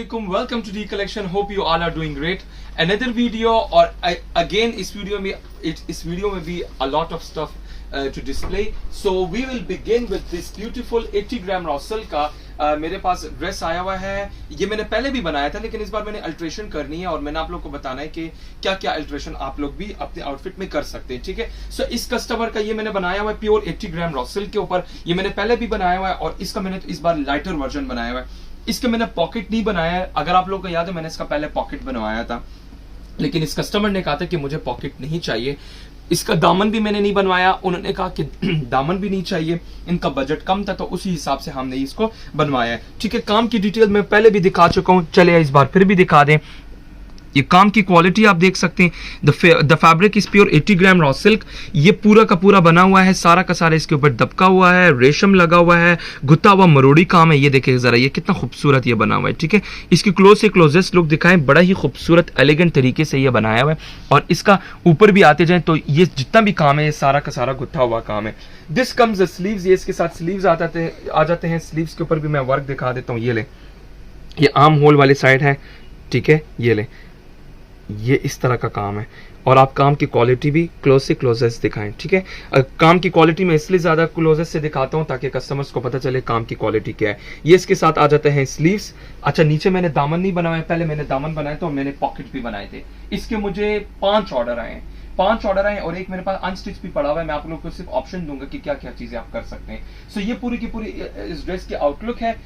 Assalamualaikum. Welcome to D Collection. Hope you all are doing great. Another video और again इस video में भी a lot of stuff to display. So we will begin with this beautiful 80 ग्राम रॉसल का मेरे पास dress आया हुआ है. ये मैंने पहले भी बनाया था लेकिन इस बार मैंने अल्ट्रेशन करनी है और मैंने आप लोग को बताना है कि क्या क्या अल्ट्रेशन आप लोग भी अपने आउटफिट में कर सकते हैं. ठीक है. सो इस कस्टमर का ये मैंने बनाया हुआ है प्योर 80 ग्राम रॉसल के ऊपर. ये मैंने पहले भी बनाया हुआ है और इसका मैंने इस बार लाइटर वर्जन बनाया हुआ है. इसका मैंने पॉकेट नहीं बनाया है. अगर आप लोगों को याद है मैंने इसका पहले पॉकेट बनवाया था लेकिन इस कस्टमर ने कहा था कि मुझे पॉकेट नहीं चाहिए. इसका दामन भी मैंने नहीं बनवाया. उन्होंने कहा कि दामन भी नहीं चाहिए. इनका बजट कम था तो उसी हिसाब से हमने इसको बनवाया है. ठीक है. काम की डिटेल मैं पहले भी दिखा चुका हूं. चले इस बार फिर भी दिखा दें. ये काम की क्वालिटी आप देख सकते हैं. The fabric is pure 80 gram raw silk. ये पूरा का पूरा बना हुआ है. सारा का सारा इसके ऊपर दबका हुआ है. रेशम लगा हुआ है. गुत्ता हुआ मरोड़ी काम है. ये देखिए जरा ये कितना खूबसूरत ये बना हुआ है. ठीक है. इसकी क्लोजेस्ट लुक दिखाएं. बड़ा ही खूबसूरत एलिगेंट तरीके से ये बनाया हुआ है. और इसका ऊपर भी आते जाए तो ये जितना भी काम है ये सारा का सारा गुत्था हुआ काम है. This comes the sleeves. ये इसके साथ स्लीव्स आ जाते हैं. स्लीव्स के ऊपर भी मैं वर्क दिखा देता हूँ. ये ले, ये आर्म होल वाली साइड है. ठीक है. ये ले, ये इस तरह का काम है. और आप काम की क्वालिटी भी क्लोजेस्ट दिखाएं. ठीक है. काम की क्वालिटी में इसलिए ज्यादा क्लोजेस्ट से दिखाता हूं ताकि कस्टमर्स को पता चले काम की क्वालिटी क्या है. ये इसके साथ आ जाते हैं स्लीव्स. अच्छा, नीचे मैंने दामन नहीं बनाया. पहले मैंने दामन बनाए थे और मैंने पॉकेट भी बनाए थे. इसके मुझे 5 ऑर्डर आए और एक मेरे पास अनस्टिच भी पड़ा हुआ है. मैं आप लोगों को सिर्फ ऑप्शन दूंगा कि क्या क्या चीजें आप कर सकते हैं. सो ये पूरी की पूरी इस ड्रेस की आउटलुक है.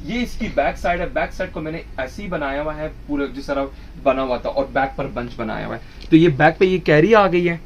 ये इसकी बैक साइड है. बैक साइड को मैंने ऐसे ही बनाया हुआ है पूरा जिस तरह बना हुआ था और बैक पर बंच बनाया हुआ है. तो ये बैक पे ये कैरी आ गई है.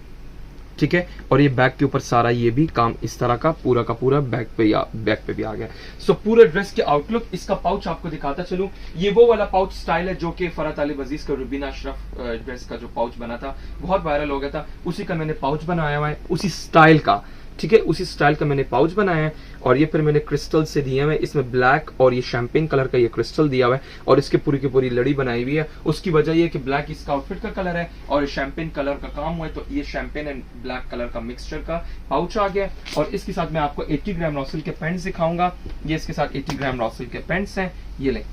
ठीक है. और ये बैक के ऊपर सारा ये भी काम इस तरह का पूरा बैक पे भी आ गया. सो पूरे ड्रेस की आउटलुक. इसका पाउच आपको दिखाता चलूं. ये वो वाला पाउच स्टाइल है जो कि फरहत अली अजीज का रुबीना अशरफ ड्रेस का जो पाउच बना था बहुत वायरल हो गया था. उसी का मैंने पाउच बनाया हुआ है उसी स्टाइल का. ठीक है. उसी स्टाइल का मैंने पाउच बनाया है. और ये फिर मैंने क्रिस्टल से दिए हुए. इसमें ब्लैक और ये शैंपेन कलर का ये क्रिस्टल दिया हुआ है और इसके पूरी की पूरी लड़ी बनाई हुई है. उसकी वजह ये कि ब्लैक इसका आउटफिट का कलर है और शैंपेन कलर का काम हुआ है. तो ये शैंपेन एंड ब्लैक कलर का मिक्सचर का पाउच आ गया. और इसके साथ मैं आपको 80 ग्राम रॉसल के पैंट्स दिखाऊंगा. ये इसके साथ 80 ग्राम रॉसल के पैंट्स हैं. ये ले,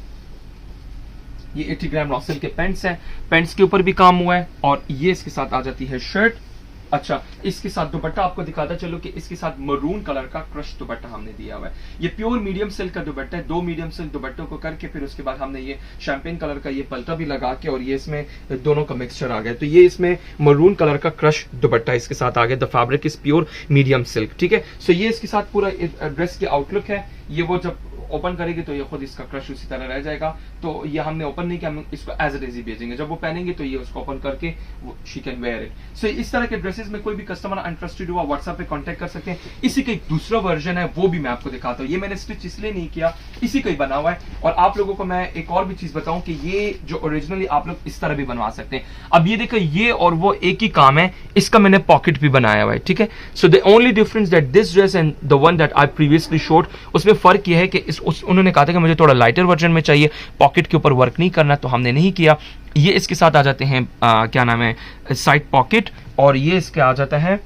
ये 80 ग्राम रॉसल के पैंट्स हैं. पैंट्स के ऊपर भी काम हुआ है. और ये इसके साथ आ जाती है शर्ट. अच्छा, इसके साथ दुपट्टा आपको दिखाता चलो कि इसके साथ मरून कलर का क्रश दुपट्टा हमने दिया हुआ है. ये प्योर मीडियम सिल्क का दुपट्टा है. 2 मीडियम सिल्क दुपट्टों को करके फिर उसके बाद हमने ये शैंपेन कलर का ये पल्टा भी लगा के और ये इसमें दोनों का मिक्सचर आ गया. तो ये इसमें मरून कलर का क्रश दुपट्टा इसके साथ आ गया. The fabric is pure medium silk. ठीक है. सो ये इसके साथ पूरा ड्रेस की आउटलुक है. ये वो जब ओपन करेगी तो ये खुद इसका क्रश उसी तरह रह जाएगा. तो ये हमने ओपन नहीं किया. हम इसको एज इट इज ही भेजेंगे. जब वो पहनेंगे तो ये उसको ओपन करके शी कैन वेयर इट. सो इस तरह के ड्रेसेस में कोई भी कस्टमर इंटरेस्टेड हुआ व्हाट्सएप पे कांटेक्ट कर सकते हैं. इसी का एक दूसरा वर्जन है वो भी मैं आपको दिखाता हूँ. ये मैंने स्टिच इसलिए नहीं किया, इसी का ही बना हुआ है. और आप लोगों को मैं एक और भी चीज बताऊं कि ये जो ओरिजिनली आप लोग इस तरह भी बनवा सकते हैं. अब ये देखो ये और वो एक ही काम है. इसका मैंने पॉकेट भी बनाया हुआ है. ठीक है. So the only difference that this dress and the one that I previously showed, उसमें फर्क ये है कि उन्होंने कहा था कि मुझे थोड़ा लाइटर वर्जन में चाहिए, पॉकेट के ऊपर वर्क नहीं करना, तो हमने नहीं किया. ये इसके साथ आ जाते हैं क्या नाम है साइड पॉकेट. और ये इसके आ जाता है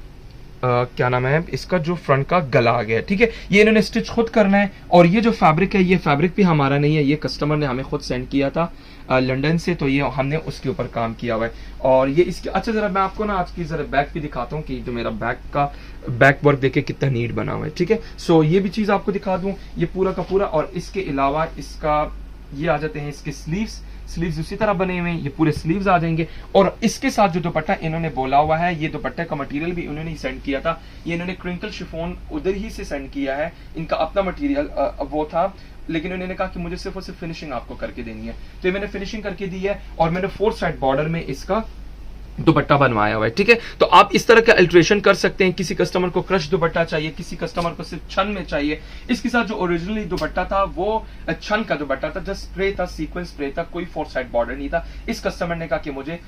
क्या नाम है इसका जो फ्रंट का गला आ गया. ठीक है. ये इन्होंने स्टिच खुद करना है. और ये जो फैब्रिक है ये फैब्रिक भी हमारा नहीं है. ये कस्टमर ने हमें खुद सेंड किया था लंदन से. तो ये हमने उसके ऊपर काम किया हुआ है. और ये इसके अच्छा जरा मैं आपको ना आज की जरा बैक भी दिखाता हूँ कि जो मेरा बैक का बैक वर्क देखे कितना नीट बना हुआ है. ठीक है. सो ये भी चीज आपको दिखा दूं. ये पूरा का पूरा. और इसके अलावा इसका ये आ जाते हैं इसके स्लीव्स उसी तरह बने हुए हैं. ये पूरे स्लीव्स आ जाएंगे. और इसके साथ जो दुपट्टा इन्होंने बोला हुआ है, ये दुपट्टे का मटेरियल भी उन्होंने ही सेंड किया था. ये इन्होंने क्रिंकल शिफॉन उधर ही से सेंड किया है. इनका अपना मटेरियल वो था लेकिन उन्होंने कहा कि मुझे सिर्फ और सिर्फ फिनिशिंग आपको करके देनी है. तो ये मैंने फिनिशिंग करके दी है. और मैंने 4 साइड बॉर्डर में इसका दुपट्टा बनवाया हुआ है. ठीक है. तो आप इस तरह का अल्ट्रेशन कर सकते हैं. किसी कस्टमर को क्रश दुपट्टा चाहिए, किसी कस्टमर को सिर्फ छन में चाहिए. इसके साथ जो ओरिजिनली दुपट्टा था वो छन का दुपट्टा था, जस्ट स्प्रे था, सीक्वेंस स्प्रे था, कोई 4 साइड बॉर्डर नहीं था. इस कस्टमर ने कहा कि मुझे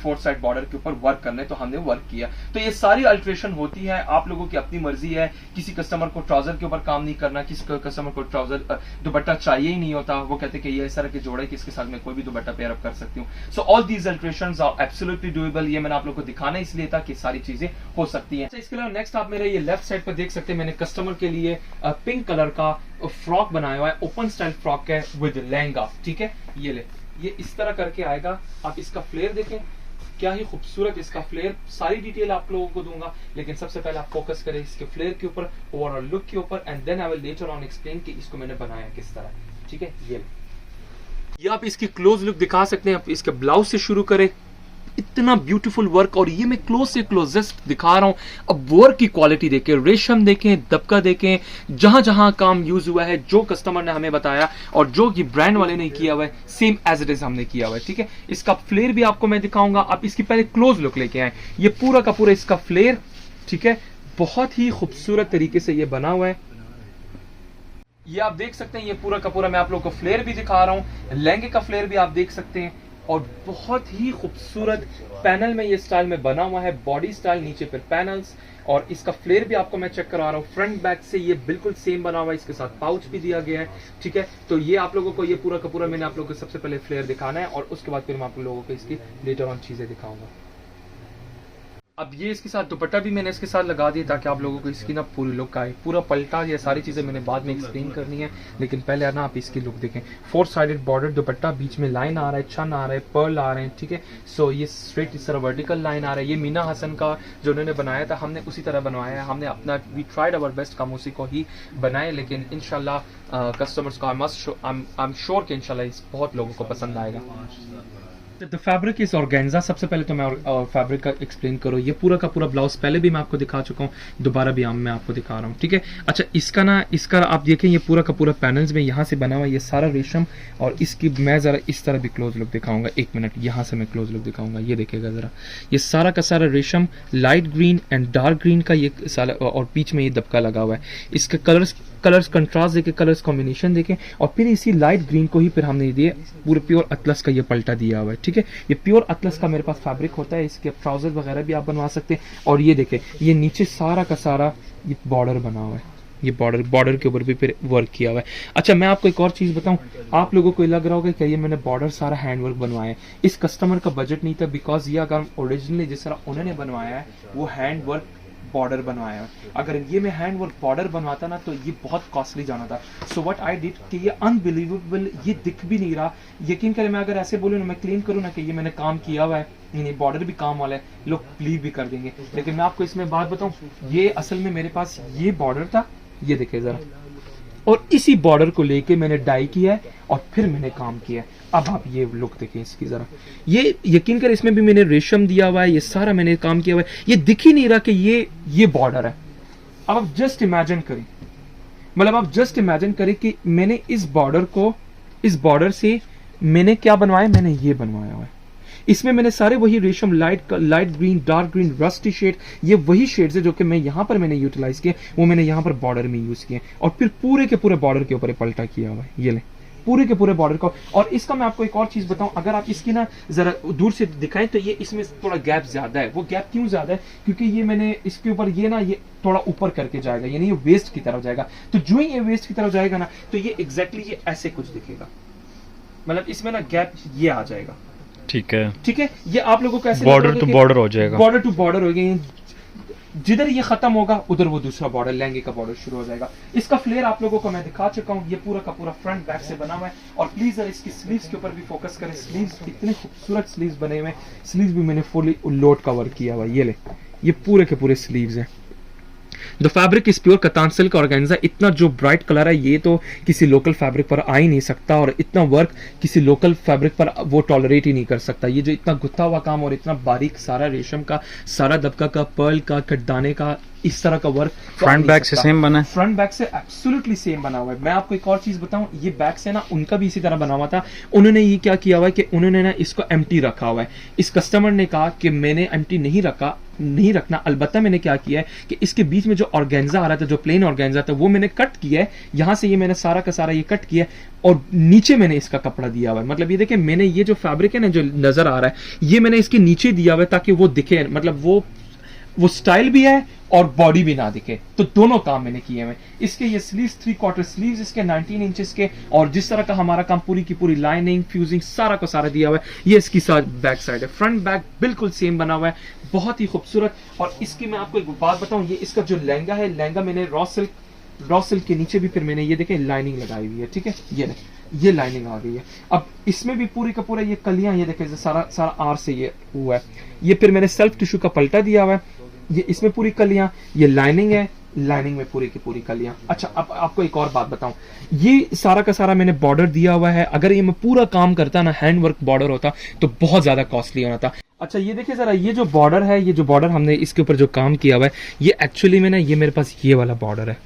4 साइड बॉर्डर के ऊपर वर्क करना है, तो हमने वर्क किया. तो ये सारी अल्ट्रेशन होती है. आप लोगों की अपनी मर्जी है. किसी कस्टमर को ट्राउजर के ऊपर काम नहीं करना, किसी कस्टमर को ट्राउजर दुपट्टा चाहिए ही नहीं होता. वो कहते कि ये इस तरह के जोड़े कि इसके साथ मैं कोई भी दुपट्टा पेयर अप कर सकती हूँ. So all these alterations are absolutely doable. ये मैंने आप लोगों को दिखाना इसलिए था कि सारी चीजें हो सकती हैं. इसके अलावा नेक्स्ट आप मेरे ये लेफ्ट साइड पर देख सकते हैं मैंने कस्टमर के लिए पिंक कलर का फ्रॉक बनाया हुआ है. ओपन स्टाइल फ्रॉक है विद लहंगा. ठीक है. ये ले, ये इस तरह करके आएगा। आप इसका फ्लेयर देखें, क्या ही खूबसूरत इसका फ्लेयर। सारी डिटेल आप लोगों को दूंगा, लेकिन सबसे पहले आप फोकस करें इसके फ्लेयर के ऊपर, ओवरऑल लुक के ऊपर, and then I will later on explain कि इसको मैंने बनाया किस तरह। ठीक है, ये आप इसकी क्लोज लुक दिखा सकते हैं। आप इसके ब्लाउज से शुरू करें, इतना ब्यूटीफुल वर्क, और ये मैं क्लोज से क्लोजेस्ट दिखा रहा हूं। अब वर्क की क्वालिटी देखें, रेशम देखें, दबका देखें, जहां जहां काम यूज हुआ है, जो कस्टमर ने हमें बताया और जो कि ब्रांड वाले ने किया हुआ है, सेम एज इट इज हमने किया हुआ है। ठीक है, इसका फ्लेयर भी आपको मैं दिखाऊंगा। आप इसकी पहले क्लोज लुक लेके आए, ये पूरा का पूरा इसका फ्लेयर। ठीक है, बहुत ही खूबसूरत तरीके से ये बना हुआ है। ये आप देख सकते हैं, ये पूरा का पूरा मैं आप लोग को फ्लेयर भी दिखा रहा हूं, लहंगे का फ्लेयर भी आप देख सकते हैं, और बहुत ही खूबसूरत पैनल में ये स्टाइल में बना हुआ है। बॉडी स्टाइल, नीचे पर पैनल्स, और इसका फ्लेयर भी आपको मैं चेक करा रहा हूँ। फ्रंट बैक से ये बिल्कुल सेम बना हुआ है, इसके साथ पाउच भी दिया गया है। ठीक है, तो ये आप लोगों को ये पूरा का पूरा मैंने आप लोगों को सबसे पहले फ्लेयर दिखाना है, और उसके बाद फिर मैं आप लोगों को इसकी लेटर ऑन चीजें दिखाऊंगा। अब ये इसके साथ दुपट्टा भी मैंने इसके साथ लगा दिया ताकि आप लोगों को इसकी ना पूरी लुक आए। पूरा पलटा, ये सारी चीज़ें मैंने बाद में एक्सप्लेन करनी है, लेकिन पहले ना आप इसकी लुक देखें। 4 साइडेड बॉर्डर दुपट्टा, बीच में लाइन आ रहा है, छन आ रहा है, पर्ल आ रहे हैं। ठीक है, सो ये स्ट्रेट इस तरह वर्टिकल लाइन आ रहा है। ये मीना हसन का जो उन्होंने बनाया था, हमने उसी तरह बनवाया है। हमने अपना वी ट्राइड अवर बेस्ट, हम उसी को ही बनाए, लेकिन इंशाल्लाह कस्टमर्स को आई एम श्योर कि इंशाल्लाह बहुत लोगों को पसंद आएगा। The fabric is organza. सबसे पहले तो मैं फैब्रिक का एक्सप्लेन करूँ। ये पूरा का पूरा ब्लाउज पहले भी मैं आपको दिखा चुका हूँ, दोबारा भी मैं आपको दिखा रहा हूँ। ठीक है, अच्छा इसका आप देखें, ये पूरा का पूरा पैनल्स में यहाँ से बना हुआ है, ये सारा रेशम। और इसकी मैं जरा इस तरह भी क्लोज लुक दिखाऊंगा, 1 मिनट, यहाँ से मैं क्लोज लुक दिखाऊंगा। ये देखिएगा जरा, ये सारा का सारा रेशम, light green and dark green का ये सारा, और बीच में ये दबका लगा हुआ है। इसके कलर्स कंट्रास्ट देखे, कलर्स कॉम्बिनेशन देखें, और फिर इसी लाइट ग्रीन को ही फिर हमने दिए पूरे प्योर अतलस का ये पलटा दिया हुआ है। ठीक है, ये प्योर अतलस का मेरे पास फैब्रिक होता है, इसके ट्राउजर वगैरह भी आप बनवा सकते हैं। और ये देखें, ये नीचे सारा का सारा ये बॉर्डर बना हुआ है, ये बॉर्डर के ऊपर भी फिर वर्क किया हुआ है। अच्छा, मैं आपको एक और चीज बताऊं, आप लोगों को लग रहा होगा कि ये मैंने बॉर्डर सारा हैंडवर्क बनवाया है। इस कस्टमर का बजट नहीं था, बिकॉज ये अगर ओरिजिनली जिस तरह उन्होंने बनवाया है वो हैंडवर्क बॉर्डर बनवाया है। अगर ये मैं हैंड वर्क बॉर्डर बनवाता ना तो ये बहुत कॉस्टली जाना था। सो व्हाट आई डिड कि ये अनबिलीवेबल, ये दिख भी नहीं रहा। यकीन करें, मैं अगर ऐसे बोलूँ ना, मैं क्लेम करूँ ना कि ये मैंने काम किया हुआ है, नहीं बॉर्डर भी काम वाला है, लोग बिलीव भी कर देंगे। लेकिन मैं आपको इसमें बात बताऊं, ये असल में मेरे पास ये बॉर्डर था, ये देखे जरा, और इसी बॉर्डर को लेके मैंने डाई किया है और फिर मैंने काम किया है। अब आप ये लुक देखें इसकी जरा, ये यकीन कर, इसमें भी मैंने रेशम दिया हुआ है, ये सारा मैंने काम किया हुआ है। ये दिख ही नहीं रहा कि ये बॉर्डर है। अब आप जस्ट इमेजिन करें, मतलब आप जस्ट इमेजिन करें कि मैंने इस बॉर्डर से मैंने क्या बनवाया, मैंने ये बनवाया हुआ है। इसमें मैंने सारे वही रेशम, light green, dark green, rusty shade, ये वही शेड्स है जो कि मैं यहाँ पर मैंने यूटिलाइज किया, वो मैंने यहाँ पर बॉर्डर में यूज किया, और फिर पूरे के पूरे बॉर्डर के ऊपर पलटा किया हुआ है। ये ले पूरे के पूरे बॉर्डर को। और इसका मैं आपको एक और चीज बताऊं, अगर आप इसकी ना जरा दूर से दिखाएं तो ये इसमें थोड़ा गैप ज्यादा है। वो गैप क्यों ज्यादा है? क्योंकि ये मैंने इसके ऊपर ये थोड़ा ऊपर करके जाएगा, यानी ये वेस्ट की तरफ जाएगा। तो जो ही ये वेस्ट की तरफ जाएगा ना, तो ये एग्जैक्टली ये ऐसे कुछ दिखेगा, मतलब इसमें ना गैप ये आ जाएगा। ठीक है, ये आप लोगों को ऐसे बॉर्डर टू बॉर्डर हो जाएगा, बॉर्डर टू बॉर्डर हो गया। जिधर ये खत्म होगा उधर वो दूसरा बॉर्डर, लहंगे का बॉर्डर शुरू हो जाएगा। इसका फ्लेयर आप लोगों को मैं दिखा चुका हूँ, ये पूरा का पूरा फ्रंट बैक से बना हुआ है। और प्लीज सर इसकी स्लीव्स के ऊपर भी फोकस करें, स्लीव्स कितने खूबसूरत स्लीव्स बने हुए हैं। स्लीव्स भी मैंने फुली लोड का वर्क किया हुआ है। ये ले, ये पूरे के पूरे स्लीव्स हैं। The fabric is pure katan silk organza. इतना जो ब्राइट कलर है ये तो किसी लोकल फैब्रिक पर आ ही नहीं सकता, और इतना वर्क किसी लोकल फैब्रिक पर वो टॉलरेट ही नहीं कर सकता। ये जो इतना गुत्था हुआ काम और इतना बारीक सारा रेशम का, सारा दबका का, पर्ल का, कटदाने का, इस तरह का वर्क फ्रंट बैक से सेम बना है। फ्रंट बैक से एब्सोल्युटली सेम बना हुआ है। मैं आपको एक और चीज बताऊं, ये बैक से ना उनका भी इसी तरह बना हुआ था। उन्होंने ये क्या किया हुआ है कि उन्होंने ना इसको एम्प्टी रखा हुआ है। इस कस्टमर ने कहा कि मैंने एम्प्टी नहीं रखना, अलबत्ता मैंने क्या किया है कि इसके बीच में जो ऑर्गेन्जा आ रहा था, जो प्लेन ऑर्गेन्जा था, वो मैंने कट किया है। यहाँ से ये मैंने सारा का सारा ये कट किया है, और नीचे मैंने इसका कपड़ा दिया हुआ है। मतलब ये देखिए, मैंने ये जो फैब्रिक है ना जो नजर आ रहा है, ये मैंने इसके नीचे दिया हुआ है ताकि वो दिखे, मतलब वो स्टाइल भी है और बॉडी भी ना दिखे। तो दोनों काम मैंने किए हैं। इसके ये स्लीव्स 3/4 स्लीव्स इसके 19 इंचेस के, और जिस तरह का हमारा काम पूरी की पूरी लाइनिंग, फ्यूजिंग सारा का सारा दिया हुआ है। ये इसकी बैक साइड है। फ्रंट बैक बिल्कुल सेम बना हुआ है, बहुत ही खूबसूरत। और इसकी मैं आपको एक बात बताऊं, ये इसका जो लहंगा है, लहंगा मैंने रॉ सिल्क के नीचे भी फिर मैंने ये देखे लाइनिंग लगाई हुई है। ठीक है, ये ये लाइनिंग आ गई है। अब इसमें भी पूरी का पूरा ये कलियां, ये देखें सारा सारा आर से ये हुआ है। ये फिर मैंने सेल्फ टिश्यू का पलटा दिया हुआ है, ये इसमें पूरी कलियां, ये लाइनिंग है, लाइनिंग में पूरी की पूरी कलियां। अच्छा, अब आपको एक और बात बताऊं, ये सारा का सारा मैंने बॉर्डर दिया हुआ है। अगर ये मैं पूरा काम करता ना, हैंड वर्क बॉर्डर होता तो बहुत ज्यादा कॉस्टली होना था। अच्छा, ये देखिए जरा, ये जो बॉर्डर है, ये जो बॉर्डर हमने इसके ऊपर जो काम किया हुआ है, ये एक्चुअली में ना, ये मेरे पास ये वाला बॉर्डर है,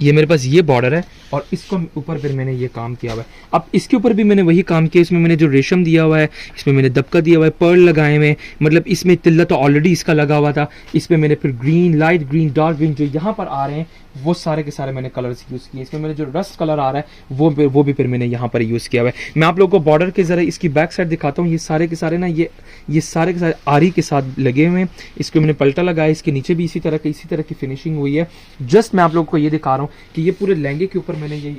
ये मेरे पास ये बॉर्डर है और इसको ऊपर फिर मैंने ये काम किया हुआ है। अब इसके ऊपर भी मैंने वही काम किया, इसमें मैंने जो रेशम दिया हुआ है, इसमें मैंने दबका दिया हुआ है, पर्ल लगाए हुए, मतलब इसमें तिल्ला तो ऑलरेडी इसका लगा हुआ था। इसमें मैंने फिर green, light green, dark green जो यहाँ पर आ रहे हैं वो सारे के सारे मैंने कलर्स यूज़ किए। इसमें मैंने जो रस्ट कलर आ रहा है वो भी फिर मैंने यहाँ पर यूज़ किया हुआ है। मैं आप लोगों को बॉर्डर के ज़रा इसकी बैक साइड दिखाता हूँ। ये सारे के सारे ना, ये सारे के सारे आरी के साथ लगे हुए हैं। इसको मैंने पलटा लगाया, इसके नीचे भी इसी तरह की फिनिशिंग हुई है। जस्ट मैं आप लोगों को ये दिखा रहा हूँ कि ये पूरे लहंगे के ऊपर मैंने ये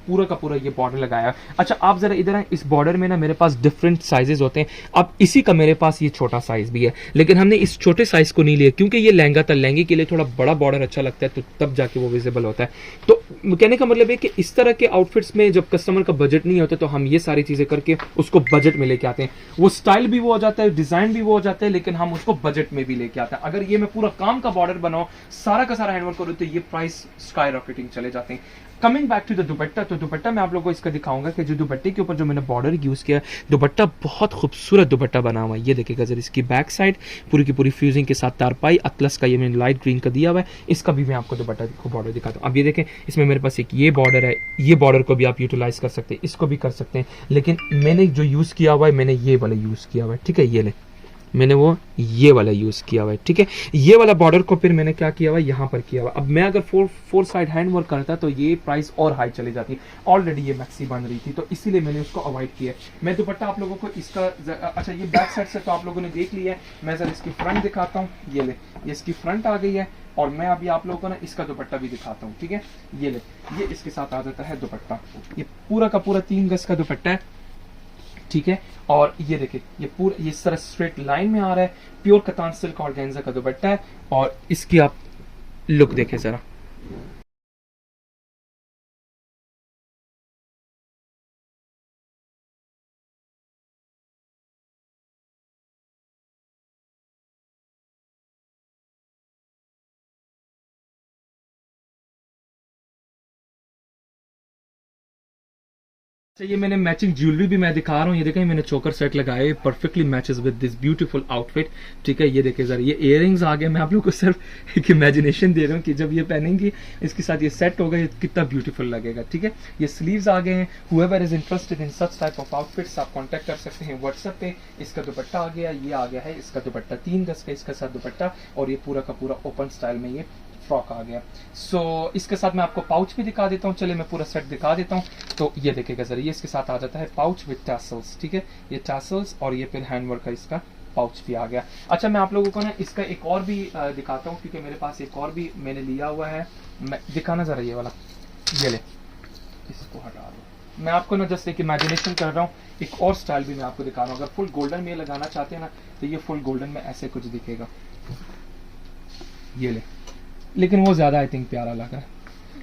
पूरा का पूरा ये बॉर्डर लगाया है। अच्छा, आप जरा इधर आए, इस बॉर्डर में ना मेरे पास डिफरेंट साइजेस होते हैं। अब इसी का मेरे पास ये छोटा साइज भी है, लेकिन हमने इस छोटे साइज को नहीं लिया क्योंकि ये लहंगा था। लहंगे के लिए थोड़ा बड़ा बॉर्डर अच्छा लगता है, तो तब जाके वो विजिबल होता है। तो कहने का मतलब है कि इस तरह के आउटफिट्स में जब कस्टमर का बजट नहीं होता तो हम ये सारी चीजें करके उसको बजट में लेके आते हैं। वो स्टाइल भी वो हो जाता है, डिजाइन भी वो हो जाता है, लेकिन हम उसको बजट में भी लेके आते हैं। अगर ये मैं पूरा काम का बॉर्डर बनाऊं, सारा का सारा हैंडवर्क करूं, तो ये प्राइस स्काई रॉकेटिंग चले जाते हैं। Coming back to the dupatta, तो दुपट्टा मैं आप लोगों को इसका दिखाऊंगा कि जो दुपट्टे के ऊपर जो मैंने बॉर्डर यूज किया, दुपट्टा बहुत खूबसूरत दुपट्टा बना हुआ है। ये देखिएगा जरा, इसकी बैक साइड पूरी की पूरी फ्यूजिंग के साथ तारपाई अतलस का ये मैंने लाइट ग्रीन का दिया हुआ है। इसका भी मैं आपको दुपट्टा को बॉर्डर दिखाता हूँ। अब ये देखें, इसमें मेरे पास एक ये बॉर्डर है, ये बॉर्डर को भी आप यूटिलाइज कर सकते हैं, इसको भी कर सकते हैं, लेकिन मैंने जो यूज किया हुआ है, मैंने ये वाला यूज किया हुआ है। ठीक है, ये ले, मैंने वो ये वाला यूज किया हुआ है। ठीक है, ये वाला बॉर्डर को फिर मैंने क्या किया हुआ है, यहाँ पर किया हुआ। अब मैं अगर फोर साइड हैंड वर्क करता तो ये प्राइस और हाई चली जाती। ऑलरेडी ये मैक्सी बन रही थी, तो इसीलिए मैंने उसको अवॉइड किया। मैं दुपट्टा आप लोगों को इसका, अच्छा ये बैक साइड से तो आप लोगों ने देख लिया है, मैं जरा इसकी फ्रंट दिखाता हूँ। ये ले, ये इसकी फ्रंट आ गई है, और मैं अभी आप लोगों को ना इसका दुपट्टा भी दिखाता हूँ। ठीक है, ये ले, ये इसके साथ आ जाता है दुपट्टा। ये पूरा का पूरा 3 गज का दुपट्टा है। ठीक है, और ये देखिए, ये पूरा ये सारा स्ट्रेट लाइन में आ रहा है, प्योर कतान सिल्क ऑर्गेन्जा का दुपट्टा है। और इसकी आप लुक देखें जरा, अच्छा ये मैंने मैचिंग ज्वेलरी भी मैं दिखा रहा हूँ। ये देखें, मैंने चोकर सेट लगाए, perfectly matches with this beautiful outfit. ठीक है, ये देखें जरा, ये इयररिंग्स आ गए। मैं आप लोगों को सिर्फ एक इमेजिनेशन दे रहा हूँ कि जब ये पहनेंगी, इसके साथ ये सेट होगा, ये कितना ब्यूटीफुल लगेगा। ठीक है, ये स्लीव्स आ गए हैं। Whoever is interested in such type of outfits, आप कॉन्टैक्ट कर सकते हैं व्हाट्सएप पे। इसका दुपट्टा आ गया, ये आ गया है इसका दुपट्टा 3 गज का, इसके साथ दुपट्टा, और ये पूरा का पूरा ओपन स्टाइल में ये फ्रॉक आ गया। सो इसके साथ मैं आपको पाउच भी दिखा देता हूँ। चलिए मैं पूरा सेट दिखा देता हूँ। तो ये देखिएगा जरा, ये इसके साथ आ जाता है पाउच विद टैसल्स। ठीक है, ये टैसल्स और ये फिर हैंडवर्क का इसका पाउच भी आ गया। अच्छा, मैं आप लोगों को ना इसका एक और भी दिखाता हूँ, क्योंकि मेरे पास एक और भी मैंने लिया हुआ है। मैं दिखाना जरा, ये वाला, ये ले, इसको हटा दो। मैं आपको ना जस्ट एक इमेजिनेशन कर रहा हूँ, एक और स्टाइल भी मैं आपको दिखा रहा हूँ। अगर फुल गोल्डन में लगाना चाहते हैं ना, तो ये फुल गोल्डन में ऐसे कुछ दिखेगा। ये ले, लेकिन वो ज्यादा आई थिंक प्यारा लगा।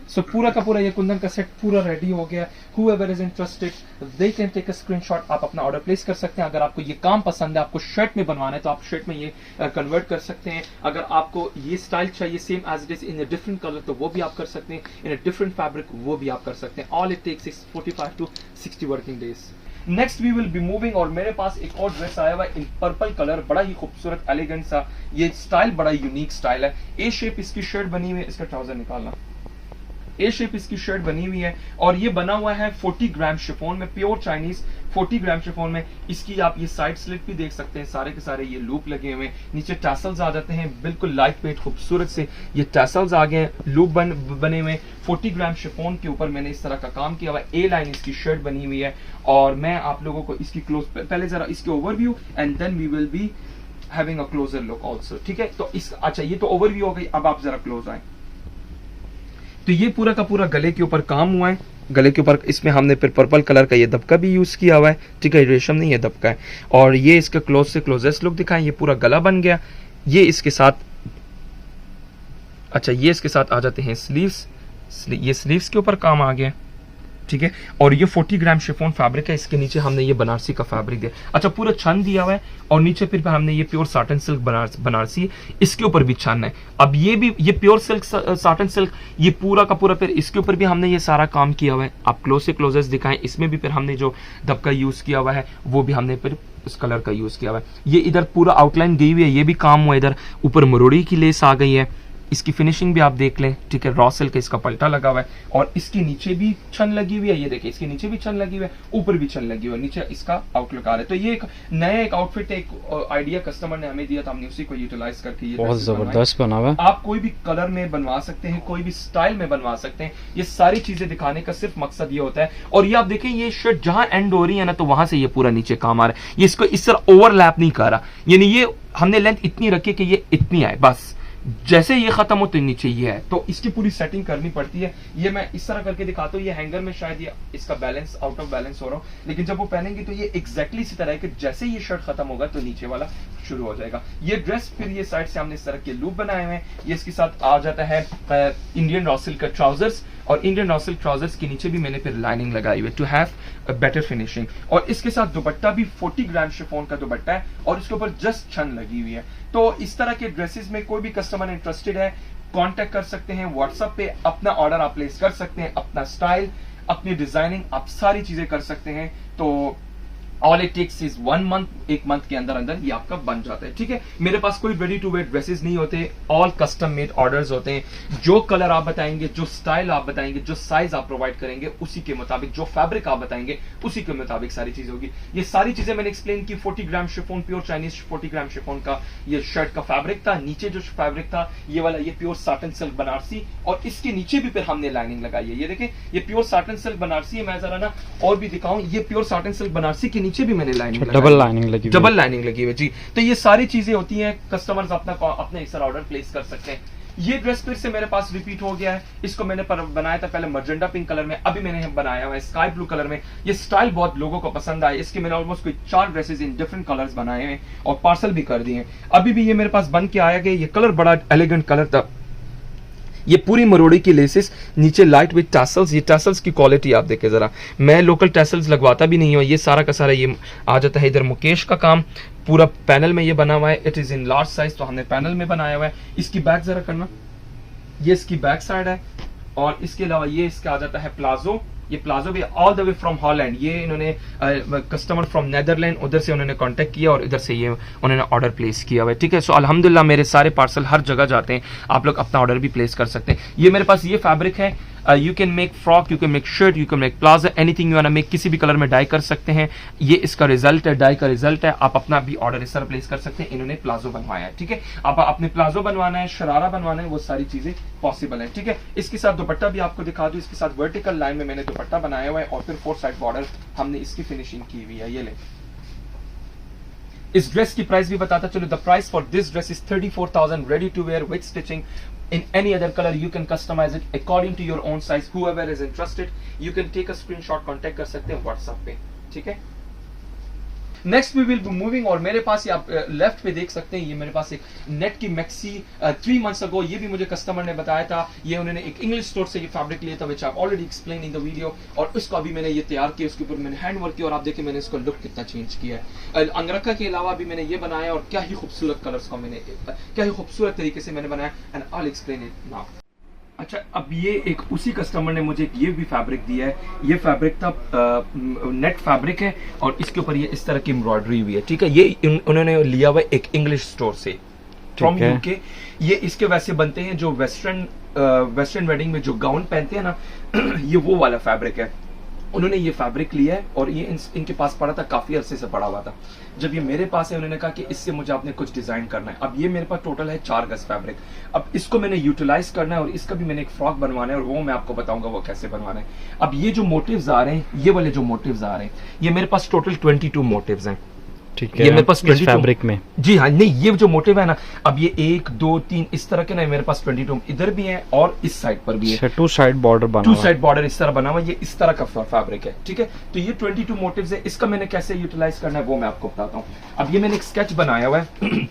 सो पूरा का पूरा ये कुंदन का सेट पूरा रेडी हो गया। Whoever is interested, they can take a screenshot। आप अपना ऑर्डर प्लेस कर सकते हैं। अगर आपको ये काम पसंद है, आपको शर्ट में बनवाना है, तो आप शर्ट में ये कन्वर्ट कर सकते हैं। अगर आपको ये स्टाइल चाहिए same as it is in a different colour, तो वो भी आप कर सकते हैं। इन अ डिफरेंट फैब्रिक, वो भी आप कर सकते हैं। All it takes is 45 to 60 working days. Next we will be moving, और मेरे पास एक और ड्रेस आया हुआ है इन पर्पल कलर, बड़ा ही खूबसूरत एलिगेंट सा। ये स्टाइल बड़ा यूनिक स्टाइल है। ए शेप इसकी शर्ट बनी हुई है, इसका ट्राउजर निकालना। ए शेप इसकी शर्ट बनी हुई है, और ये बना हुआ है 40 ग्राम शिफॉन में, प्योर चाइनीज 40 ग्राम शिफॉन में। इसकी आप ये साइड स्लिट भी देख सकते हैं, सारे के सारे ये लूप लगे हुए हैं। नीचे टैसल्स आ जाते हैं, बिल्कुल लाइट वेट खूबसूरत से ये टैसल्स आ गए हैं, लूप बने हुए। 40 ग्राम शिफॉन के ऊपर मैंने इस तरह का काम किया हुआ है। ए लाइन इसकी शर्ट बनी हुई है, और मैं आप लोगों को इसकी क्लोज, पहले जरा इसके overview, and then we will be having a closer look also. ठीक है, तो इस, अच्छा ये तो ओवरव्यू हो गई। अब आप जरा क्लोज आए, तो ये पूरा का पूरा गले के ऊपर काम हुआ है। गले के ऊपर इसमें हमने फिर पर्पल कलर का ये दबका भी यूज किया हुआ है। ठीक है, रेशम नहीं है, दबका है। और ये इसका क्लोज से क्लोजेस्ट लुक दिखाएं। ये पूरा गला बन गया। ये इसके साथ, अच्छा ये इसके साथ आ जाते हैं स्लीव्स। ये स्लीव्स के ऊपर काम आ गया। ठीक है। और ये 40 ग्राम शिफॉन फैब्रिक है, इसके नीचे हमने ये बनारसी का फैब्रिक दिया, अच्छा पूरा छन दिया हुआ है, और नीचे फिर हमने ये प्योर साटन सिल्क बनारसी, इसके ऊपर भी छन है। अब ये भी ये प्योर सिल्क साटन सिल्क, ये पूरा का पूरा फिर इसके ऊपर भी हमने ये सारा काम किया हुआ है। आप क्लोज से क्लोजेस्ट दिखाएं, इसमें भी फिर हमने जो दबका यूज किया हुआ है वो भी हमने फिर इस कलर का यूज किया हुआ है। ये इधर पूरा आउटलाइन गई हुई है, ये भी काम हुआ है, इधर ऊपर मरोड़ी की लेस आ गई है, इसकी फिनिशिंग भी आप देख लें, ठीक है। रॉ सिल्क इसका पल्टा लगा हुआ है, और इसके नीचे भी छन लगी हुई है, ये देखिए इसके नीचे भी छन लगी हुई है, ऊपर भी छन लगी हुई है, नीचे इसका आउटलुक आ रहा है। तो ये एक नया एक आउटफिट, एक आइडिया कस्टमर ने हमें दिया था, हमने उसी को यूटिलाइज करके ये बहुत जबरदस्त बना हुआ है। आप कोई भी कलर में बनवा सकते हैं, कोई भी स्टाइल में बनवा सकते हैं। ये सारी चीजें दिखाने का सिर्फ मकसद ये होता है। और ये आप देखें, ये शर्ट जहां एंड हो रही है ना, तो वहां से ये पूरा नीचे काम आ रहा है, ये इसको इस तरह ओवरलैप नहीं कर रहा, यानी ये हमने लेंथ इतनी रखी कि ये इतनी आए, बस जैसे ये खत्म हो तो नीचे ये है, तो इसकी पूरी सेटिंग करनी पड़ती है। ये मैं इस तरह करके दिखाता हूँ, ये हैंगर में शायद ये इसका बैलेंस आउट ऑफ बैलेंस हो रहा हूँ, लेकिन जब वो पहनेंगे तो ये एग्जैक्टली इसी तरह है कि जैसे ये शर्ट खत्म होगा तो नीचे वाला शुरू हो जाएगा। ये ड्रेस फिर ये साइड से हमने इस तरह के लूप बनाए हुए हैं, ये इसके साथ आ जाता है इंडियन रॉ सिल्क का ट्राउजर्स, और इंडियन रॉ सिल्क ट्राउजर्स के नीचे भी मैंने फिर लाइनिंग लगाई हुई है to have a better finishing. और इसके साथ दुपट्टा भी 40 ग्राम शिफॉन का दुपट्टा है, और इसके ऊपर जस्ट छन लगी हुई है। तो इस तरह के ड्रेसेस में कोई भी कस्टमर इंटरेस्टेड है, कांटेक्ट कर सकते हैं व्हाट्सएप पे, अपना ऑर्डर आप प्लेस कर सकते हैं, अपना स्टाइल, अपनी डिजाइनिंग, आप सारी चीजें कर सकते हैं। तो all it takes is 1 month, 1 month के अंदर अंदर ये आपका बन जाता है, ठीक है। मेरे पास कोई रेडी टू वेयर ड्रेसेस नहीं होते, ऑल कस्टम मेड ऑर्डर्स होते हैं। जो कलर आप बताएंगे, जो स्टाइल आप बताएंगे, जो साइज आप प्रोवाइड करेंगे, उसी के मुताबिक, जो फैब्रिक आप बताएंगे उसी के मुताबिक सारी चीजें होगी। ये सारी चीजें मैंने एक्सप्लेन की। 40 ग्राम शिफॉन, प्योर चाइनीज 40 ग्राम शिफॉन का ये शर्ट का फैब्रिक था। नीचे जो फैब्रिक था ये वाला, ये प्योर साटन सिल्क बनारसी, और इसके नीचे भी फिर हमने लाइनिंग लगाई है। ये देखें, ये प्योर साटन सिल्क बनारसी है। मैं जरा ना और भी दिखाऊं, ये प्योर साटन सिल्क बनारसी के नीचे भी मैंने लाइनिंग, डबल लाइनिंग लगी हुई, डबल लाइनिंग लगी हुई जी। तो ये सारी चीजें होती हैं, कस्टमर्स अपना इस तरह ऑर्डर प्लेस कर सकते हैं। ये ड्रेस फिर से मेरे पास रिपीट हो गया है, इसको मैंने बनाया था पहले मजेंडा पिंक कलर में, अभी मैंने बनाया हुआ है स्काई ब्लू कलर में। ये स्टाइल बहुत लोगों को पसंद आया, इसके मैंने ऑलमोस्ट कोई 4 ड्रेसेस इन डिफरेंट कलर्स बनाए हैं और पार्सल भी कर दिए हैं। अभी भी ये मेरे पास बन के आया गया, ये कलर बड़ा एलिगेंट कलर था। ये पूरी मरोड़ी की लेसेस, नीचे लाइट विथ टैसल्स। ये टैसल्स की क्वालिटी आप देखें जरा, मैं लोकल टैसल्स लगवाता भी नहीं हूँ। ये सारा का सारा ये आ जाता है इधर मुकेश का काम, पूरा पैनल में ये बना हुआ है। It is in large size, तो हमने पैनल में बनाया हुआ है। इसकी बैक जरा करना, ये इसकी बैक साइड है, और इसके अलावा ये इसका आ जाता है प्लाजो। ये प्लाजो भी all the way from Holland, ये इन्होंने कस्टमर फ्रॉम नेदरलैंड, उधर से उन्होंने कांटेक्ट किया और इधर से ये उन्होंने ऑर्डर प्लेस किया हुआ है, ठीक है। सो अल्हम्दुलिल्लाह मेरे सारे पार्सल हर जगह जाते हैं, आप लोग अपना ऑर्डर भी प्लेस कर सकते हैं। ये मेरे पास ये फैब्रिक है, you can make frock, you can make shirt, you can make palazzo, anything you want to make, किसी भी कलर में डाई कर सकते हैं। ये इसका रिजल्ट है, डाई का रिजल्ट है। आप अपना भी ऑर्डर इस तरह प्लेस कर सकते हैं। इन्होंने प्लाजो बनवाया है, ठीक है। आप अपने प्लाजो बनवाना है, शरारा बनवाना है, वो सारी चीजें पॉसिबल है, ठीक है। इसके साथ दुपट्टा भी आपको दिखा दूं, इसके साथ वर्टिकल लाइन में मैंने दुपट्टा बनाया हुआ है, और फिर 4 साइड बॉर्डर हमने इसकी फिनिशिंग की हुई है। ये ले, इस ड्रेस की प्राइस भी बताता चलो। The price for this dress is 34,000 ready to wear with stitching in any other color. You can customize it according to your own size. Whoever is interested, you can take a screenshot, contact कर सकते हैं WhatsApp पे, ठीक है। Next we will be moving, और मेरे पास ये आप लेफ्ट पे देख सकते हैं, ये मेरे पास एक नेट की मैक्सी 3 मंथ्स अगो, ये भी मुझे कस्टमर ने बताया था। ये उन्होंने एक इंग्लिश स्टोर से ये फैब्रिक लिया था, which I already explain in the video, और इसको अभी मैंने ये तैयार किया, उसके ऊपर मैंने हैंड वर्क किया, और आप देखिए मैंने इसको लुक कितना चेंज किया है। अंगरखा के अलावा भी मैंने ये बनाया, और क्या ही खूबसूरत कलर्स को मैंने, क्या ही खूबसूरत तरीके से मैंने बनाया, and I will explain it now. अच्छा, अब ये एक उसी कस्टमर ने मुझे ये भी फैब्रिक दिया है। ये फैब्रिक था नेट फैब्रिक है, और इसके ऊपर ये इस तरह की एम्ब्रॉयडरी हुई है, ठीक है। ये उन्होंने लिया हुआ एक इंग्लिश स्टोर से फ्रॉम यूके। ये इसके वैसे बनते हैं जो वेस्टर्न वेडिंग में जो गाउन पहनते हैं ना ये वो वाला फैब्रिक है। उन्होंने ये फैब्रिक लिया है, और ये इनके पास पड़ा था, काफी अरसे से पड़ा हुआ था। जब ये मेरे पास है, उन्होंने कहा कि इससे मुझे आपने कुछ डिजाइन करना है। अब ये मेरे पास टोटल है 4 गज फैब्रिक। अब इसको मैंने यूटिलाइज करना है, और इसका भी मैंने एक फ्रॉक बनवाना है, और वो मैं आपको बताऊंगा वो कैसे बनवाना है। अब ये जो मोटिव्स आ रहे हैं, ये वाले जो मोटिव्स आ रहे हैं, ये मेरे पास टोटल 22 मोटिव्स हैं, ठीक है। ये मेरे पास 22 फैब्रिक में, जी हाँ, नहीं ये जो मोटिव है ना, अब ये 1 2 3 इस तरह के ना, मेरे पास 22 इधर भी है और इस साइड पर भी है। 2 साइड बॉर्डर बना, 2 साइड बॉर्डर इस तरह बना हुआ, ये इस तरह का फैब्रिक है, ठीक है। तो ये 22 मोटिव्स है। इसका मैंने कैसे यूटिलाइज करना है वो मैं आपको बताता हूँ। अब ये मैंने एक स्केच बनाया हुआ है।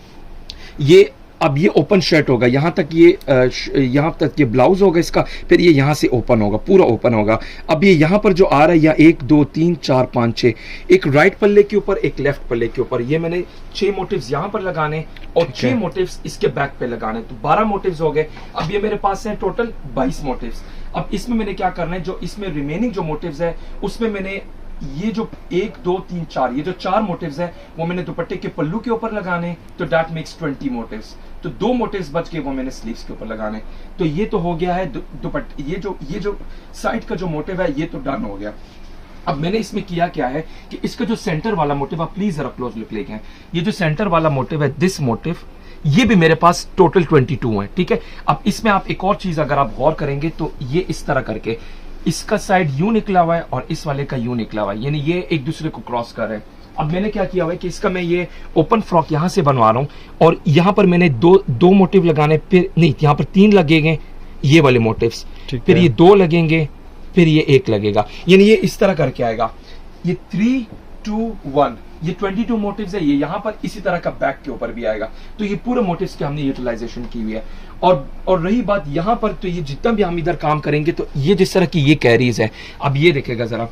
ये अब ये ओपन शर्ट होगा, यहाँ तक ये ब्लाउज होगा इसका, फिर ये यहाँ से ओपन होगा, पूरा ओपन होगा। अब ये यहाँ पर जो आ रहा है या 1 2 3 4 5 6, एक राइट पल्ले के ऊपर, एक लेफ्ट पल्ले के ऊपर, ये मैंने 6 मोटिव्स यहाँ पर लगाने और 6 मोटिव्स इसके बैक पे लगाने, तो 12 मोटिव्स हो गए। अब ये मेरे पास है टोटल 22 मोटिव्स। अब इसमें मैंने क्या करना है, जो इसमें रिमेनिंग जो मोटिव्स है उसमें मैंने ये जो 1 2 3 4 ये जो 4 मोटिव्स है वो मैंने दुपट्टे के पल्लू के ऊपर लगाने, तो दैट मेक्स 20 मोटिव्स। तो 2 मोटिव्स बच गए, वो मैंने स्लीव्स के ऊपर लगाने। तो ये तो हो गया है दुपट्टे, ये जो साइड का जो मोटिव है ये तो डन हो गया। अब मैंने इसमें किया क्या है कि इसका जो सेंटर वाला मोटिव, आप प्लीज जरा क्लोज लुक लेके आए, ये जो सेंटर वाला मोटिव है, दिस मोटिव, ये भी मेरे पास टोटल 22 है, ठीक है। अब इसमें आप एक और चीज अगर आप गौर करेंगे तो ये इस तरह करके इसका साइड यूं निकला हुआ है और इस वाले का यूं निकला हुआ है, यानी ये एक दूसरे को क्रॉस कर रहे हैं। अब मैंने क्या किया हुआ है कि इसका मैं ये ओपन फ्रॉक यहां से बनवा रहा हूं और यहां पर मैंने दो मोटिव लगाने, फिर नहीं यहाँ पर 3 लगेंगे ये वाले मोटिव्स, फिर ये 2 लगेंगे, फिर ये 1 लगेगा, यानी ये इस तरह करके आएगा। ये 3 2 1, ये 22 मोटिव्स है, ये यहाँ पर इसी तरह का बैक के ऊपर भी आएगा। तो ये पूरे मोटिव्स की हमने यूटिलाइजेशन की हुई है। और रही बात यहाँ पर, तो ये जितना भी हम इधर काम करेंगे, तो ये जिस तरह की ये कैरीज है, अब ये देखेगा जरा,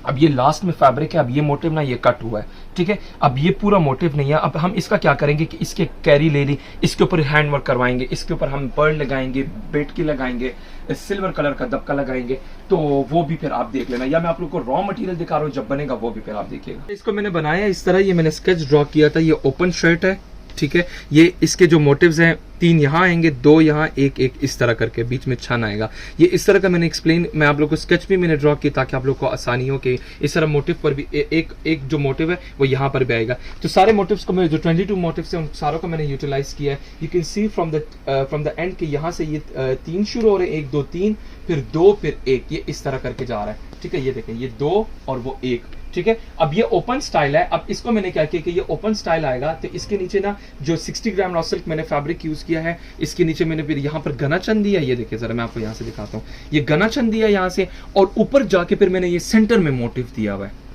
अब ये लास्ट में फैब्रिक है, अब ये मोटिव ना ये कट हुआ है, ठीक है। अब ये पूरा मोटिव नहीं है। अब हम इसका क्या करेंगे कि इसके कैरी ले ली, इसके ऊपर हैंड वर्क करवाएंगे, इसके ऊपर हम पर्ल लगाएंगे, बेटकी लगाएंगे, सिल्वर कलर का दबका लगाएंगे, तो वो भी फिर आप देख लेना, या मैं आप लोग को रॉ मटेरियल दिखा रहा हूँ, जब बनेगा वो भी फिर आप देखिएगा। इसको मैंने बनाया इस तरह, ये मैंने स्केच ड्रॉ किया था, ये ओपन शर्ट है, ठीक है। ये इसके जो मोटिव्स हैं, 3 यहाँ आएंगे, 2 यहाँ, 1 इस तरह करके बीच में छन आएगा। ये इस तरह का मैंने एक्सप्लेन, मैं आप लोग को स्केच भी मैंने ड्रॉ किया ताकि आप लोग को आसानी हो कि इस तरह मोटिव पर भी एक जो मोटिव है वो यहाँ पर भी आएगा। तो सारे मोटिव्स को मैं जो 22 मोटिव्स हैं उन सारों को मैंने यूटिलाइज किया है। You can see from the end कि यहाँ से ये 3 शुरू हो रहे हैं, 1 2 3, फिर 2 फिर 1, ये इस तरह करके जा रहा है, ठीक है। ये देखें, ये 2 और वो 1, ठीक है। अब ये ओपन स्टाइल है। अब इसको मैंने क्या किया कि ये ओपन स्टाइल आएगा, तो इसके नीचे ना जो 60 ग्राम रॉ सिल्क मैंने फैब्रिक यूज किया है, इसके नीचे मैंने फिर यहाँ पर गना चंद दिया, ये देखिए जरा मैं आपको यहाँ से दिखाता हूँ, ये गना चंद दिया यहाँ से, और ऊपर जाके फिर मैंने ये सेंटर में मोटिव दिया हुआ है,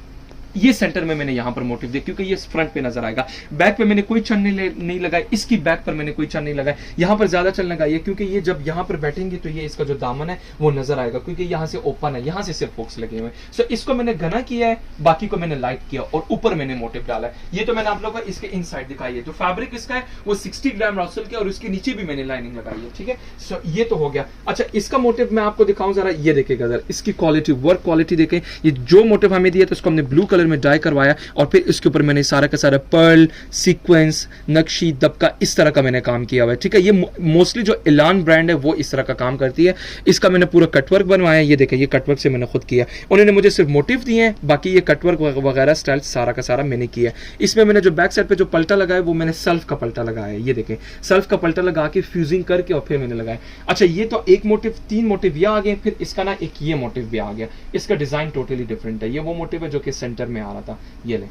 ये सेंटर में मैंने यहाँ पर मोटिव दिया क्योंकि ये फ्रंट पे नजर आएगा। बैक पे मैंने कोई चन नहीं लगाई, इसकी बैक पर मैंने कोई चन नहीं लगाई, यहाँ पर ज्यादा चन लगाई है क्योंकि ये जब यहाँ पर बैठेंगे तो ये इसका जो दामन है वो नजर आएगा, क्योंकि यहाँ से ओपन है, यहाँ से सिर्फ फोक्स लगे हुए हैं। सो इसको मैंने घना किया है, बाकी को मैंने लाइट किया और ऊपर मैंने मोटिव डाला है। ये तो मैंने आप लोगों को इसके इनसाइड दिखाई है। जो फैब्रिक इसका है वो 60 ग्राम रॉ सिल्क है और उसके नीचे भी मैंने लाइनिंग लगाई है, ठीक है। सो ये तो हो गया। अच्छा, इसका मोटिव मैं आपको दिखाऊं जरा, ये देखेगा जरा, इसकी क्वालिटी, वर्क क्वालिटी देखें। ये जो मोटिव हमें दिया था उसको हमने ब्लू कलर में डाई करवाया और फिर इसके ऊपर मैंने सारा का सारा पर्ल, सीक्वेंस, नक्शी, दबका, इस तरह का मैंने काम किया हुआ है, ठीक है। ये मोस्टली जो इलान ब्रांड है वो इस तरह का काम करती है। इसका मैंने पूरा कटवर्क बनवाया, ये देखें, ये कटवर्क से मैंने खुद किया। उन्होंने मुझे सिर्फ मोटिव दिए हैं, बाकी ये कटवर्क वगैरह स्टाइल सारा का सारा मैंने किया है। इसमें मैंने जो बैक साइड पे जो पलटा लगाया वो मैंने सेल्फ का पलटा लगाया है, ये देखें, सेल्फ का पलटा लगा के फ्यूजिंग करके और फिर मैंने लगाया। अच्छा, ये तो एक मोटिव, 3 मोटिव ये आ गए, फिर इसका ना एक ये मोटिव भी आ गया। इसका डिजाइन टोटली डिफरेंट है। ये वो मोटिव है जो कि सेंटर में आ रहा था, ये ले।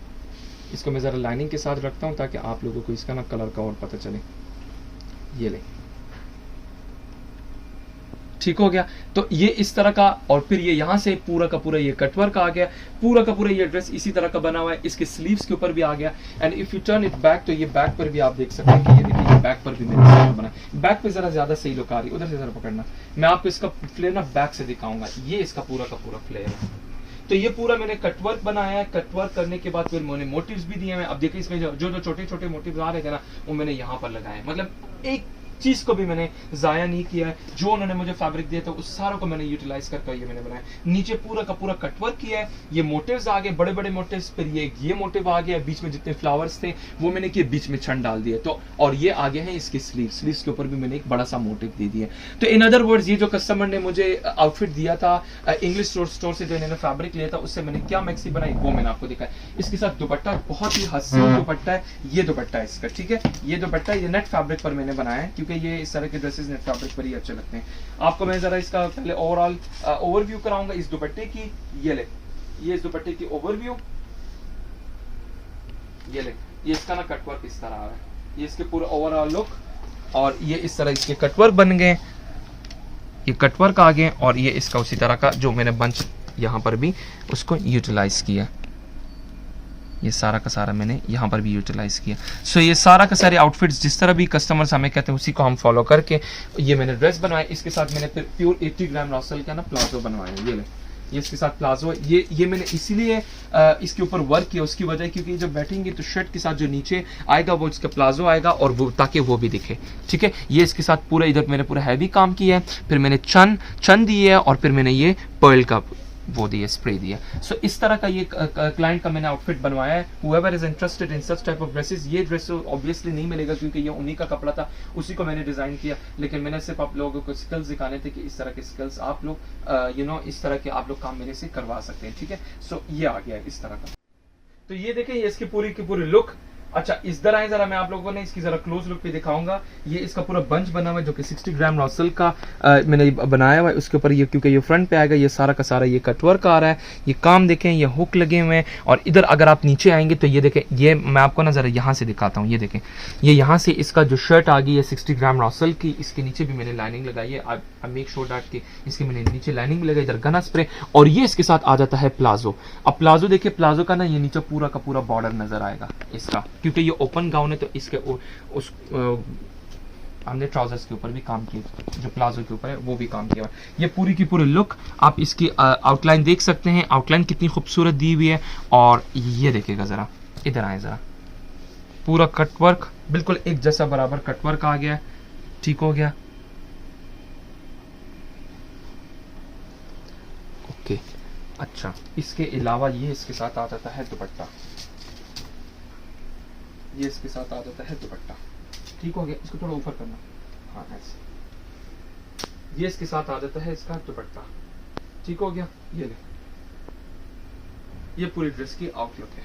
इसको मैं जरा लाइनिंग के साथ रखता हूं ताकि आप लोगों को इसका ना कलर का और पता चले। ये ले, ठीक हो गया। तो ये इस तरह का, और फिर ये यहाँ से पूरा का पूरा ये कटवर्क आ गया, पूरा का पूरा ये ड्रेस इसी तरह का बना हुआ है। इसके स्लीव्स के ऊपर भी आ गया। And if U turn it back, तो ये बैक पर भी आप देख सकते हैं कि ये देखिए, ये बैक पर भी मैंने इस तरह बना। बैक पे जरा ज्यादा सही लुक आ रही है, उधर से जरा पकड़ना, मैं आपको इसका फ्लेयर ना बैक से दिखाऊंगा। ये इसका पूरा का पूरा फ्लेयर है। तो ये पूरा मैंने कटवर्क बनाया है। कटवर्क करने के बाद फिर मैंने मोटिव्स भी दिए हैं। अब देखिए, इसमें जो छोटे छोटे मोटिव्स आ रहे थे ना, वो मैंने यहाँ पर लगाए। मतलब एक चीज को भी मैंने जाया नहीं किया है। जो उन्होंने मुझे फैब्रिक दिया था उस सारों को मैंने यूटिलाइज करके ये मैंने बनाया। नीचे पूरा का पूरा कटवर्क किया है। ये मोटिव्स आ गए, बड़े बड़े मोटिव्स। फिर ये मोटिव आ गया, बीच में जितने फ्लावर्स थे वो मैंने किए, बीच में छन डाल दिए। तो और ये आगे है इसके स्लीव्स के ऊपर भी मैंने एक बड़ा सा मोटिव दे दिया। तो इन अदर वर्ड्स, ये जो कस्टमर ने मुझे आउटफिट दिया था इंग्लिश स्टोर से, जो इन्होंने फैब्रिक लिया था, उससे मैंने क्या मैक्सी बनाई वो मैंने आपको दिखाया। इसके साथ दुपट्टा, बहुत ही हसीन दुपट्टा है। ये दुपट्टा है इसका, ठीक है। ये दुपट्टा ये नेट फैब्रिक पर मैंने बनाया है क्योंकि ये इस तरह के ड्रेसेस नेट फैब्रिक पर ही अच्छे लगते हैं। आपको मैं जरा इसका पहले ओवरऑल ओवरव्यू कराऊंगा इस दुपट्टे की। ये ले, ये इस दुपट्टे की ओवरव्यू। ये ले, ये इसका ना कटवर्क इस तरह आ रहा है। ये इसके पूरा ओवरऑल लुक, और ये इस तरह इसके कटवर्क बन गए, ये कटवर्क आ गए। और ये इसका उसी तरह का जो मैंने बंच यहाँ पर भी उसको यूटिलाइज किया, ये सारा का सारा मैंने यहाँ पर भी यूटिलाइज किया। सो ये सारा का सारे आउटफिट्स जिस तरह भी कस्टमर्स हमें कहते हैं उसी को हम फॉलो करके ये मैंने ड्रेस बनवाया। इसके साथ मैंने फिर प्योर 80 ग्राम रॉसल का ना प्लाजो बनवाया। ये ले, ये इसके साथ प्लाजो है। ये मैंने इसीलिए इसके ऊपर वर्क किया, उसकी वजह क्योंकि जब बैठेंगे तो शर्ट के साथ जो नीचे आएगा वो इसका प्लाजो आएगा और वो ताकि वो भी दिखे। ठीक है, ये इसके साथ पूरा इधर मैंने पूरा हैवी काम किया है। फिर मैंने चन दिए है और फिर मैंने ये पर्ल का वो दिया, स्प्रे दिया। सो इस तरह का ये क्लाइंट का मैंने आउटफिट बनवाया है। whoever is interested in such type of dresses, ये ड्रेस ऑब्वियसली नहीं मिलेगा क्योंकि ये उन्हीं का कपड़ा था, उसी को मैंने डिजाइन किया। लेकिन मैंने सिर्फ आप लोगों को स्किल्स दिखाने थे कि इस तरह के स्किल्स आप लोग इस तरह के आप लोग काम मेरे से करवा सकते हैं। ठीक है, सो ये आ गया है इस तरह का। तो ये देखें, ये इसकी पूरी की पूरी लुक। अच्छा, इधर आए जरा, मैं आप लोगों ने इसकी जरा क्लोज लुक पे दिखाऊंगा। ये इसका पूरा बंच बना हुआ है जो कि 60 ग्राम रॉसल का मैंने बनाया हुआ है। उसके ऊपर ये क्योंकि ये फ्रंट पे आएगा, ये सारा का सारा ये कटवर्क आ रहा है। ये काम देखें, ये हुक लगे हुए हैं। और इधर अगर आप नीचे आएंगे तो ये देखें, ये मैं आपको ना जरा यहाँ से दिखाता हूँ। ये देखें, ये यहाँ से इसका जो शर्ट आ गई है 60 ग्राम रॉसल की, इसके नीचे भी मैंने लाइनिंग लगाई है। आई मेक श्योर दैट कि इसके मैंने नीचे लाइनिंग भी लगाई, इधर गना स्प्रे। और ये इसके साथ आ जाता है प्लाजो। अब प्लाजो देखिए, प्लाजो का ना ये नीचे पूरा का पूरा बॉर्डर नजर आएगा इसका, क्योंकि ये ओपन गाउन है। तो इसके हमने ट्राउजर्स के ऊपर भी काम किया, जो प्लाजो के ऊपर है वो भी काम किया हुआ है। ये पूरी की पूरी लुक आप इसकी आउटलाइन देख सकते हैं। आउटलाइन कितनी खूबसूरत दी हुई है। और ये देखिएगा जरा, इधर आए जरा, पूरा कटवर्क बिल्कुल एक जैसा बराबर कटवर्क आ गया। ठीक हो गया, ओके। अच्छा, इसके अलावा ये इसके साथ आ जाता है दुपट्टा। ये इसके साथ आ जाता है दुपट्टा। ठीक हो गया, इसको थोड़ा ऊपर करना, हाँ ऐसे। ये इसके साथ आ जाता है इसका दुपट्टा। ठीक हो गया, ये ले, ये पूरी ड्रेस की आउटलुक है।